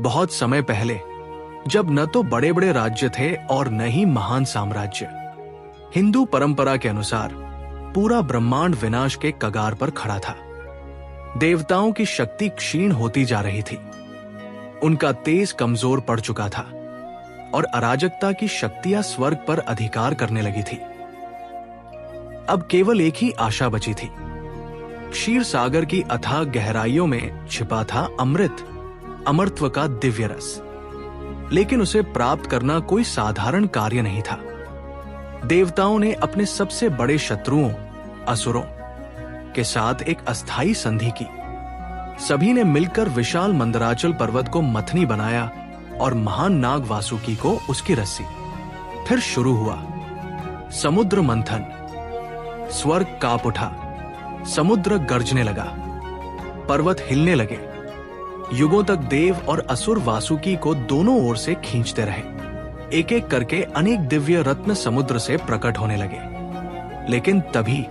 बहुत समय पहले, जब न तो बड़े बड़े राज्य थे और न ही महान साम्राज्य, हिंदू परंपरा के अनुसार पूरा ब्रह्मांड विनाश के कगार पर खड़ा था। देवताओं की शक्ति क्षीण होती जा रही थी, उनका तेज कमजोर पड़ चुका था और अराजकता की शक्तियां स्वर्ग पर अधिकार करने लगी थी। अब केवल एक ही आशा बची थी। क्षीर सागर की अथाह गहराइयों में छिपा था अमृत, अमरत्व का दिव्य रस, लेकिन उसे प्राप्त करना कोई साधारण कार्य नहीं था। देवताओं ने अपने सबसे बड़े शत्रुओं असुरों के साथ एक अस्थायी संधि की। सभी ने मिलकर विशाल मंदराचल पर्वत को मथनी बनाया और महान नाग वासुकी को उसकी रस्सी। फिर शुरू हुआ समुद्र मंथन। स्वर्ग कांप उठा, समुद्र गरजने लगा, पर्वत हिलने लगे। युगों तक देव और असुर वासुकी को दोनों ओर से खींचते रहे। एक एक करके अनेक दिव्य रत्न समुद्र से प्रकट होने लगे। लेकिन तभी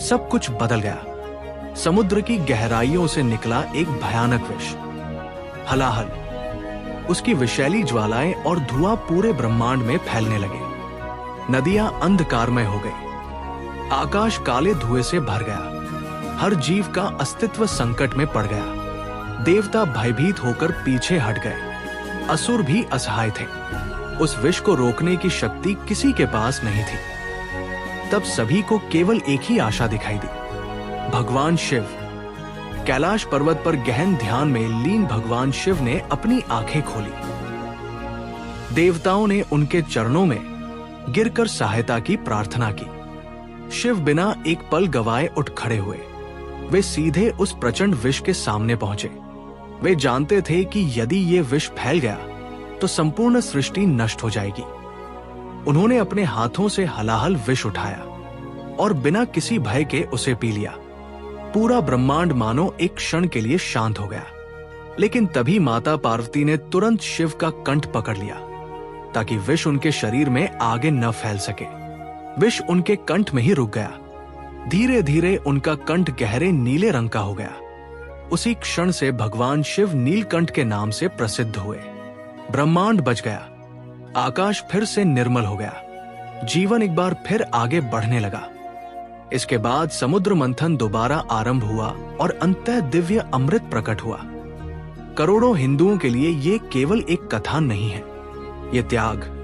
सब कुछ बदल गया। समुद्र की गहराइयों से निकला एक भयानक विष, हलाहल। उसकी विषैली ज्वालाएं और धुआं पूरे ब्रह्मांड में फैलने लगे। नदियां अंधकारमय हो गई, आकाश काले धुएं से भर गया। हर जीव का अस्तित्व संकट में पड़ गया। देवता भयभीत होकर पीछे हट गए। असुर भी असहाय थे। उस विष को रोकने की शक्ति किसी के पास नहीं थी। तब सभी को केवल एक ही आशा दिखाई दी, भगवान शिव। कैलाश पर्वत पर गहन ध्यान में लीन भगवान शिव ने अपनी आंखें खोली। देवताओं ने उनके चरणों में गिरकर सहायता की प्रार्थना की। शिव बिना एक पल गवाए उठ खड़े हुए। वे सीधे उस प्रचंड विष के सामने पहुंचे। वे जानते थे कि यदि ये विष फैल गया तो संपूर्ण सृष्टि नष्ट हो जाएगी। उन्होंने अपने हाथों से हलाहल विष उठाया और बिना किसी भय के उसे पी लिया। पूरा ब्रह्मांड मानो एक क्षण के लिए शांत हो गया। लेकिन तभी माता पार्वती ने तुरंत शिव का कंठ पकड़ लिया ताकि विष उनके शरीर में आगे न फैल सके। विष उनके कंठ में ही रुक गया। धीरे धीरे उनका कंठ गहरे नीले रंग का हो गया। उसी क्षण से भगवान शिव नीलकंठ के नाम से प्रसिद्ध हुए। ब्रह्मांड बच गया, आकाश फिर से निर्मल हो गया, जीवन एक बार फिर आगे बढ़ने लगा। इसके बाद समुद्र मंथन दोबारा आरंभ हुआ और अंततः दिव्य अमृत प्रकट हुआ। करोड़ों हिंदुओं के लिए ये केवल एक कथा नहीं है, ये त्याग,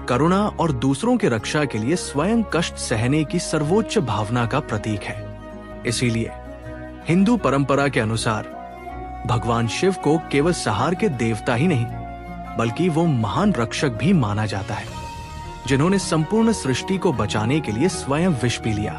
करुणा और दूसरों की रक्षा के लिए स्वयं कष्ट सहने की सर्वोच्च भावना का प्रतीक है। इसीलिए हिंदू परंपरा के अनुसार भगवान शिव को केवल संहार के देवता ही नहीं, बल्कि वो महान रक्षक भी माना जाता है, जिन्होंने संपूर्ण सृष्टि को बचाने के लिए स्वयं विष पी लिया।